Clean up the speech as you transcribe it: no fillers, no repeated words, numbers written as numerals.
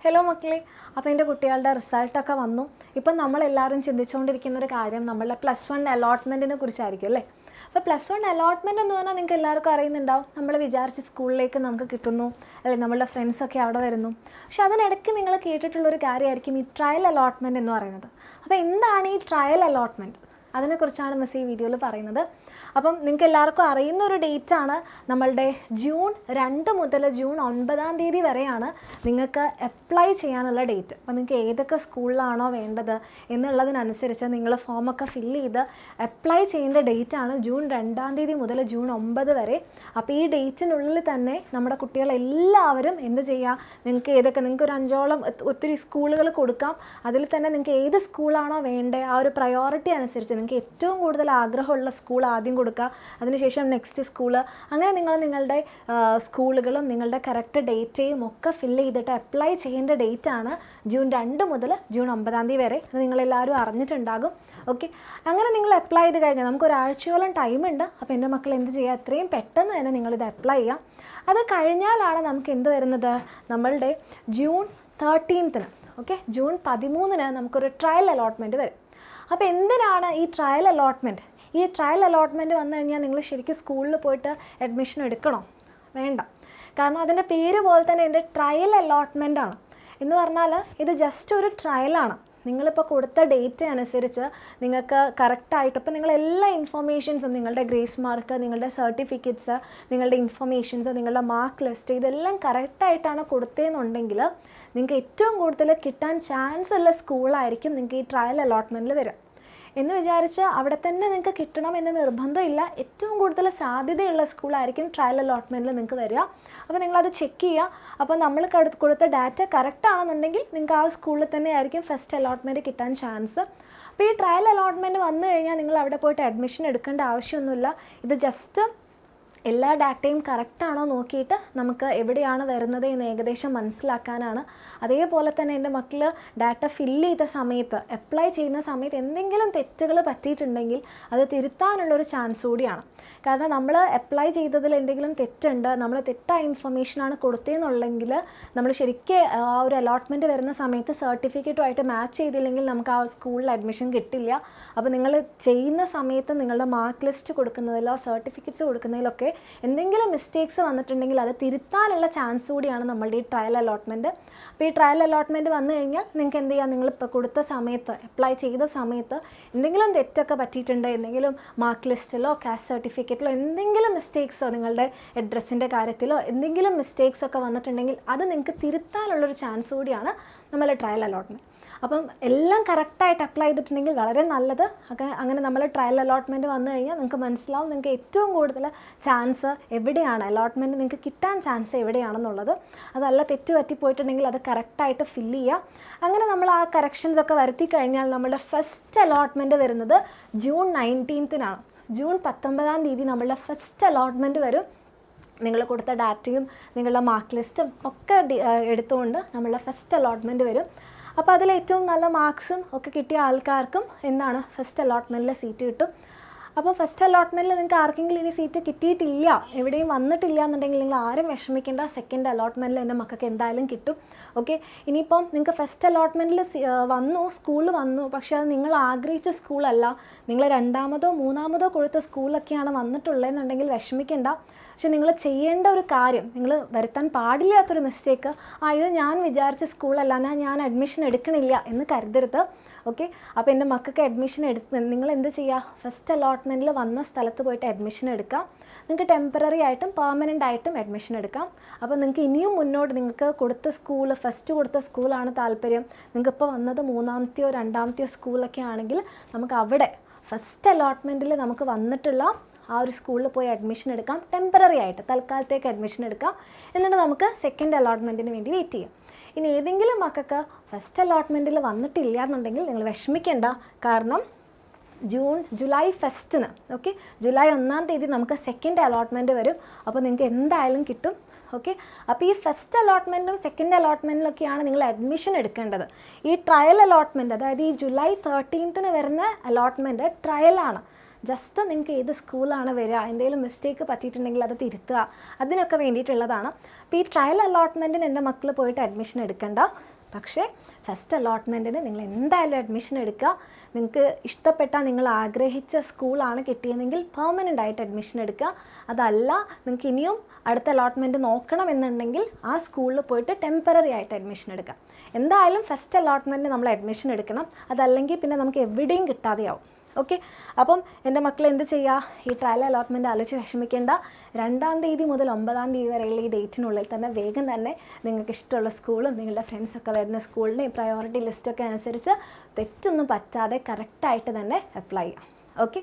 Hello മക്കളെ, അപ്പോൾ എൻ്റെ കുട്ടികളുടെ റിസൾട്ടൊക്കെ വന്നു. ഇപ്പം നമ്മളെല്ലാവരും ചിന്തിച്ചുകൊണ്ടിരിക്കുന്നൊരു കാര്യം നമ്മളുടെ +1 അലോട്ട്മെൻറ്റിനെ കുറിച്ചായിരിക്കും അല്ലേ. അപ്പോൾ +1 അലോട്ട്മെൻറ്റ് എന്ന് പറഞ്ഞാൽ നിങ്ങൾക്ക് എല്ലാവർക്കും അറിയുന്നുണ്ടാവും. നമ്മൾ വിചാരിച്ച സ്കൂളിലേക്ക് നമുക്ക് കിട്ടുന്നു, അല്ലെങ്കിൽ നമ്മളുടെ ഫ്രണ്ട്സൊക്കെ അവിടെ വരുന്നു. പക്ഷെ അതിനിടയ്ക്ക് നിങ്ങൾ കേട്ടിട്ടുള്ളൊരു കാര്യമായിരിക്കും ഈ ട്രയൽ അലോട്ട്മെൻറ്റ് എന്ന് പറയുന്നത്. അപ്പോൾ എന്താണ് ഈ ട്രയൽ അലോട്ട്മെൻറ്റ്? അതിനെക്കുറിച്ചാണ് മിസ് ഈ വീഡിയോയിൽ പറയുന്നത്. അപ്പം നിങ്ങൾക്ക് എല്ലാവർക്കും അറിയുന്നൊരു ഡേറ്റാണ് നമ്മളുടെ ജൂൺ 2 മുതൽ ജൂൺ 9 വരെയാണ് നിങ്ങൾക്ക് അപ്ലൈ ചെയ്യാനുള്ള ഡേറ്റ്. അപ്പോൾ നിങ്ങൾക്ക് ഏതൊക്കെ സ്കൂളിലാണോ വേണ്ടത് എന്നുള്ളതിനനുസരിച്ച് നിങ്ങൾ ഫോമൊക്കെ ഫില്ല് ചെയ്ത് അപ്ലൈ ചെയ്യേണ്ട ഡേറ്റാണ് ജൂൺ 2 മുതൽ ജൂൺ 9 വരെ. അപ്പോൾ ഈ ഡേറ്റിനുള്ളിൽ തന്നെ നമ്മുടെ കുട്ടികളെല്ലാവരും എന്ത് ചെയ്യുക, നിങ്ങൾക്ക് ഒരു 5ഓളം ഒത്തിരി സ്കൂളുകൾ കൊടുക്കാം. അതിൽ തന്നെ നിങ്ങൾക്ക് ഏത് സ്കൂളാണോ വേണ്ടത് ആ ഒരു പ്രയോറിറ്റി അനുസരിച്ച് നിങ്ങൾക്ക് ഏറ്റവും കൂടുതൽ ആഗ്രഹമുള്ള സ്കൂൾ ആദ്യം കൊടുക്കുക, അതിനുശേഷം നെക്സ്റ്റ് സ്കൂള്, അങ്ങനെ നിങ്ങളുടെ സ്കൂളുകളും നിങ്ങളുടെ കറക്റ്റ് ഡേറ്റയും ഒക്കെ ഫില്ല് ചെയ്തിട്ട് അപ്ലൈ ചെയ്യേണ്ട ഡേറ്റാണ് ജൂൺ 2 മുതൽ ജൂൺ 9 വരെ. അത് നിങ്ങളെല്ലാവരും അറിഞ്ഞിട്ടുണ്ടാകും. ഓക്കെ, അങ്ങനെ നിങ്ങൾ അപ്ലൈ ചെയ്ത് കഴിഞ്ഞാൽ നമുക്കൊരാഴ്ചയോളം ടൈമുണ്ട്. അപ്പോൾ എൻ്റെ മക്കൾ എന്ത് ചെയ്യുക, എത്രയും പെട്ടെന്ന് തന്നെ നിങ്ങളിത് അപ്ലൈ ചെയ്യാം. അത് കഴിഞ്ഞാലാണ് നമുക്ക് എന്ത് വരുന്നത്, നമ്മളുടെ ജൂൺ 13 ഓക്കെ, ജൂൺ 13 നമുക്കൊരു ട്രയൽ അലോട്ട്മെൻറ്റ് വരും. അപ്പോൾ എന്തിനാണ് ഈ ട്രയൽ അലോട്ട്മെൻറ്റ്? ഈ ട്രയൽ അലോട്ട്മെൻറ്റ് വന്നു കഴിഞ്ഞാൽ നിങ്ങൾ ശരിക്കും സ്കൂളിൽ പോയിട്ട് അഡ്മിഷൻ എടുക്കണോ? വേണ്ട. കാരണം അതിൻ്റെ പേര് പോലെ തന്നെ എൻ്റെ ട്രയൽ അലോട്ട്മെൻറ്റാണ് എന്ന് പറഞ്ഞാൽ ഇത് ജസ്റ്റ് ഒരു ട്രയലാണ്. നിങ്ങളിപ്പോൾ കൊടുത്ത ഡേറ്റ് അനുസരിച്ച് നിങ്ങൾക്ക് കറക്റ്റായിട്ട് ഇപ്പോൾ നിങ്ങളെല്ലാ ഇൻഫർമേഷൻസും, നിങ്ങളുടെ ഗ്രേസ് മാർക്ക്, നിങ്ങളുടെ സർട്ടിഫിക്കറ്റ്സ്, നിങ്ങളുടെ ഇൻഫർമേഷൻസ്, നിങ്ങളുടെ മാർക്ക് ലിസ്റ്റ്, ഇതെല്ലാം കറക്റ്റായിട്ടാണ് കൊടുത്തതെന്നുണ്ടെങ്കിൽ നിങ്ങൾക്ക് ഏറ്റവും കൂടുതൽ കിട്ടാൻ ചാൻസ് ഉള്ള സ്കൂളായിരിക്കും നിങ്ങൾക്ക് ഈ ട്രയൽ അലോട്ട്മെൻറ്റിൽ വരിക. എന്ന് വിചാരിച്ച് അവിടെ തന്നെ നിങ്ങൾക്ക് കിട്ടണമെന്ന് നിർബന്ധമില്ല. ഏറ്റവും കൂടുതൽ സാധ്യതയുള്ള സ്കൂളായിരിക്കും ട്രയൽ അലോട്ട്മെൻറ്റിൽ നിങ്ങൾക്ക് വരിക. അപ്പോൾ നിങ്ങളത് ചെക്ക് ചെയ്യുക. അപ്പോൾ നമ്മൾ കൊടുത്ത ഡാറ്റ കറക്റ്റ് ആണെന്നുണ്ടെങ്കിൽ നിങ്ങൾക്ക് ആ സ്കൂളിൽ തന്നെ ആയിരിക്കും ഫസ്റ്റ് അലോട്ട്മെൻറ്റ് കിട്ടാൻ ചാൻസ്. അപ്പോൾ ഈ ട്രയൽ അലോട്ട്മെൻറ്റ് വന്നു കഴിഞ്ഞാൽ നിങ്ങൾ അവിടെ പോയിട്ട് അഡ്മിഷൻ എടുക്കേണ്ട ആവശ്യമൊന്നുമില്ല. ഇത് ജസ്റ്റ് എല്ലാ ഡാറ്റയും കറക്റ്റാണോ നോക്കിയിട്ട് നമുക്ക് എവിടെയാണ് വരുന്നത് എന്ന് ഏകദേശം മനസ്സിലാക്കാനാണ്. അതേപോലെ തന്നെ എൻ്റെ മക്കൾ ഡാറ്റ ഫില്ല് ചെയ്ത സമയത്ത്, അപ്ലൈ ചെയ്യുന്ന സമയത്ത് എന്തെങ്കിലും തെറ്റുകൾ പറ്റിയിട്ടുണ്ടെങ്കിൽ അത് തിരുത്താനുള്ളൊരു ചാൻസ് കൂടിയാണ്. കാരണം നമ്മൾ അപ്ലൈ ചെയ്തതിൽ എന്തെങ്കിലും തെറ്റുണ്ട്, നമ്മൾ തെറ്റായ ഇൻഫർമേഷനാണ് കൊടുത്തതെന്നുണ്ടെങ്കിൽ നമ്മൾ ശരിക്കും ആ ഒരു അലോട്ട്മെൻറ്റ് വരുന്ന സമയത്ത് സർട്ടിഫിക്കറ്റുമായിട്ട് മാച്ച് ചെയ്തില്ലെങ്കിൽ നമുക്ക് ആ സ്കൂളിൽ അഡ്മിഷൻ കിട്ടില്ല. അപ്പോൾ നിങ്ങൾ ചെയ്യുന്ന സമയത്ത് നിങ്ങളുടെ മാർക്ക് ലിസ്റ്റ് കൊടുക്കുന്നതിലോ സർട്ടിഫിക്കറ്റ്സ് കൊടുക്കുന്നതിലൊക്കെ എന്തെങ്കിലും മിസ്റ്റേക്സ് വന്നിട്ടുണ്ടെങ്കിൽ അത് തിരുത്താനുള്ള ചാൻസ് കൂടിയാണ് നമ്മളുടെ ഈ ട്രയൽ അലോട്ട്മെൻറ്റ്. അപ്പോൾ ഈ ട്രയൽ അലോട്ട്മെൻറ്റ് വന്നു കഴിഞ്ഞാൽ നിങ്ങൾക്ക് എന്ത് ചെയ്യാം, നിങ്ങളിപ്പോൾ കൊടുത്ത സമയത്ത്, അപ്ലൈ ചെയ്ത സമയത്ത് എന്തെങ്കിലും തെറ്റൊക്കെ പറ്റിയിട്ടുണ്ട്, എന്തെങ്കിലും മാർക്ക് ലിസ്റ്റിലോ കാസ്റ്റ് സർട്ടിഫിക്കറ്റിലോ എന്തെങ്കിലും മിസ്റ്റേക്സോ, നിങ്ങളുടെ അഡ്രസ്സിൻ്റെ കാര്യത്തിലോ എന്തെങ്കിലും മിസ്റ്റേക്സ് ഒക്കെ വന്നിട്ടുണ്ടെങ്കിൽ അത് നിങ്ങൾക്ക് തിരുത്താനുള്ളൊരു ചാൻസ് കൂടിയാണ് നമ്മളെ ട്രയൽ അലോട്ട്മെൻറ്റ്. അപ്പം എല്ലാം കറക്റ്റായിട്ട് അപ്ലൈ ചെയ്തിട്ടുണ്ടെങ്കിൽ വളരെ നല്ലത്. അങ്ങനെ നമ്മൾ ട്രയൽ അലോട്ട്മെൻറ്റ് വന്നു കഴിഞ്ഞാൽ നിങ്ങൾക്ക് മനസ്സിലാവും നിങ്ങൾക്ക് ഏറ്റവും കൂടുതൽ ചാൻസ് എവിടെയാണ്, അലോട്ട്മെൻറ്റ് നിങ്ങൾക്ക് കിട്ടാൻ ചാൻസ് എവിടെയാണെന്നുള്ളത്. അതല്ല തെറ്റ് പറ്റിപ്പോയിട്ടുണ്ടെങ്കിൽ അത് കറക്റ്റായിട്ട് ഫില്ല് ചെയ്യുക. അങ്ങനെ നമ്മൾ ആ കറക്ഷൻസ് ഒക്കെ വരുത്തി കഴിഞ്ഞാൽ നമ്മുടെ ഫസ്റ്റ് അലോട്ട്മെൻറ്റ് വരുന്നത് ജൂൺ 19 ജൂൺ 19 നമ്മളുടെ ഫസ്റ്റ് അലോട്ട്മെൻറ്റ് വരും. നിങ്ങൾ കൊടുത്ത ഡാറ്റയും നിങ്ങളുടെ മാർക്ക് ലിസ്റ്റും ഒക്കെ എടുത്തുകൊണ്ട് നമ്മളുടെ ഫസ്റ്റ് അലോട്ട്മെൻറ്റ് വരും. അപ്പോൾ അതിൽ ഏറ്റവും നല്ല മാർക്സും ഒക്കെ കിട്ടിയ ആൾക്കാർക്കും എന്താണ് ഫസ്റ്റ് അലോട്ട്മെൻറ്റിൽ സീറ്റ് കിട്ടും. അപ്പോൾ ഫസ്റ്റ് അലോട്ട്മെൻറ്റിൽ നിങ്ങൾക്ക് ആർക്കെങ്കിലും ഇനി സീറ്റ് കിട്ടിയിട്ടില്ല, എവിടെയും വന്നിട്ടില്ല എന്നുണ്ടെങ്കിൽ നിങ്ങൾ ആരും വിഷമിക്കേണ്ട. സെക്കൻഡ് അലോട്ട്മെൻറ്റിൽ എൻ്റെ മക്കൾക്ക് എന്തായാലും കിട്ടും. ഓക്കെ, ഇനിയിപ്പം നിങ്ങൾക്ക് ഫസ്റ്റ് അലോട്ട്മെൻറ്റിൽ വന്നു, സ്കൂൾ വന്നു, പക്ഷേ അത് നിങ്ങൾ ആഗ്രഹിച്ച സ്കൂളല്ല, നിങ്ങൾ 2ാമതോ 3ാമതോ കൊടുത്ത സ്കൂളൊക്കെയാണ് വന്നിട്ടുള്ളതെന്നുണ്ടെങ്കിൽ വിഷമിക്കേണ്ട. പക്ഷെ നിങ്ങൾ ചെയ്യേണ്ട ഒരു കാര്യം, നിങ്ങൾ വരുത്താൻ പാടില്ലാത്തൊരു മിസ്റ്റേക്ക്, ഇത് ഞാൻ വിചാരിച്ച സ്കൂളല്ല, ഞാൻ അഡ്മിഷൻ എടുക്കണില്ല എന്ന് കരുതരുത്. ഓക്കെ, അപ്പോൾ എൻ്റെ മക്കൾക്ക് അഡ്മിഷൻ നിങ്ങൾ എന്ത് ചെയ്യുക, ഫസ്റ്റ് അലോട്ട്മെൻറ്റിൽ വന്ന സ്ഥലത്ത് പോയിട്ട് അഡ്മിഷൻ എടുക്കാം. നിങ്ങൾക്ക് ടെമ്പററി ആയിട്ടും പെർമനൻ്റ് ആയിട്ടും അഡ്മിഷൻ എടുക്കാം. അപ്പോൾ നിങ്ങൾക്ക് ഇനിയും മുന്നോട്ട് നിങ്ങൾക്ക് കൊടുത്ത സ്കൂൾ, ഫസ്റ്റ് കൊടുത്ത സ്കൂളാണ് താല്പര്യം, നിങ്ങൾക്ക് ഇപ്പോൾ വന്നത് 3ാമത്തെയോ 2ാമത്തെയോ സ്കൂളൊക്കെ ആണെങ്കിൽ നമുക്ക് അവിടെ ഫസ്റ്റ് അലോട്ട്മെൻറ്റിൽ നമുക്ക് വന്നിട്ടുള്ള ആ ഒരു സ്കൂളിൽ പോയി അഡ്മിഷൻ എടുക്കാം. ടെമ്പററി ആയിട്ട് തൽക്കാലത്തേക്ക് അഡ്മിഷൻ എടുക്കാം. എന്നിട്ട് നമുക്ക് സെക്കൻഡ് അലോട്ട്മെൻറ്റിന് വേണ്ടി വെയിറ്റ് ചെയ്യാം. ഇനി ഏതെങ്കിലും മക്കൾക്ക് ഫസ്റ്റ് അലോട്ട്മെൻറ്റിൽ വന്നിട്ടില്ല എന്നുണ്ടെങ്കിൽ നിങ്ങൾ വിഷമിക്കേണ്ട. കാരണം ജൂലൈ 1 ഓക്കെ, ജൂലൈ 1 നമുക്ക് സെക്കൻഡ് അലോട്ട്മെൻറ്റ് വരും. അപ്പോൾ നിങ്ങൾക്ക് എന്തായാലും കിട്ടും. ഓക്കെ, അപ്പോൾ ഈ ഫസ്റ്റ് അലോട്ട്മെൻറ്റും സെക്കൻഡ് അലോട്ട്മെൻറ്റിലൊക്കെയാണ് നിങ്ങൾ അഡ്മിഷൻ എടുക്കേണ്ടത്. ഈ ട്രയൽ അലോട്ട്മെൻറ്റ്, അതായത് ഈ ജൂലൈ 13 വരുന്ന അലോട്ട്മെൻറ്റ് ട്രയലാണ്. ജസ്റ്റ് നിങ്ങൾക്ക് ഏത് സ്കൂളാണ് വരിക, എന്തെങ്കിലും മിസ്റ്റേക്ക് പറ്റിയിട്ടുണ്ടെങ്കിൽ അത് തിരുത്തുക, അതിനൊക്കെ വേണ്ടിയിട്ടുള്ളതാണ്. അപ്പോൾ ഈ ട്രയൽ അലോട്ട്മെൻറ്റിന് എൻ്റെ മക്കൾ പോയിട്ട് അഡ്മിഷൻ എടുക്കണ്ട. പക്ഷേ ഫസ്റ്റ് അലോട്ട്മെൻറ്റിന് നിങ്ങൾ എന്തായാലും അഡ്മിഷൻ എടുക്കുക. നിങ്ങൾക്ക് ഇഷ്ടപ്പെട്ട നിങ്ങൾ ആഗ്രഹിച്ച സ്കൂളാണ് കിട്ടിയതെങ്കിൽ പെർമനൻ്റ് ആയിട്ട് അഡ്മിഷൻ എടുക്കുക. അതല്ല നിങ്ങൾക്ക് ഇനിയും അടുത്ത അലോട്ട്മെൻറ്റ് നോക്കണമെന്നുണ്ടെങ്കിൽ ആ സ്കൂളിൽ പോയിട്ട് ടെമ്പററി ആയിട്ട് അഡ്മിഷൻ എടുക്കാം. എന്തായാലും ഫസ്റ്റ് അലോട്ട്മെൻറ്റിന് നമ്മൾ അഡ്മിഷൻ എടുക്കണം. അതല്ലെങ്കിൽ പിന്നെ നമുക്ക് എവിടെയും കിട്ടാതെയാവും. ഓക്കെ, അപ്പം എൻ്റെ മക്കൾ എന്ത് ചെയ്യുക, ഈ ട്രയൽ അലോട്ട്മെൻറ്റ് ആലോചിച്ച് വിഷമിക്കേണ്ട. 2-ാം തീയതി മുതൽ 9-ാം തീയതി വരെയുള്ള ഈ ഡേറ്റിനുള്ളിൽ തന്നെ വേഗം തന്നെ നിങ്ങൾക്ക് ഇഷ്ടമുള്ള സ്കൂളും നിങ്ങളുടെ ഫ്രണ്ട്സൊക്കെ വരുന്ന സ്കൂളിൻ്റെ പ്രയോറിറ്റി ലിസ്റ്റൊക്കെ അനുസരിച്ച് തെറ്റൊന്നും പറ്റാതെ കറക്റ്റായിട്ട് തന്നെ അപ്ലൈ ചെയ്യാം. ഓക്കെ.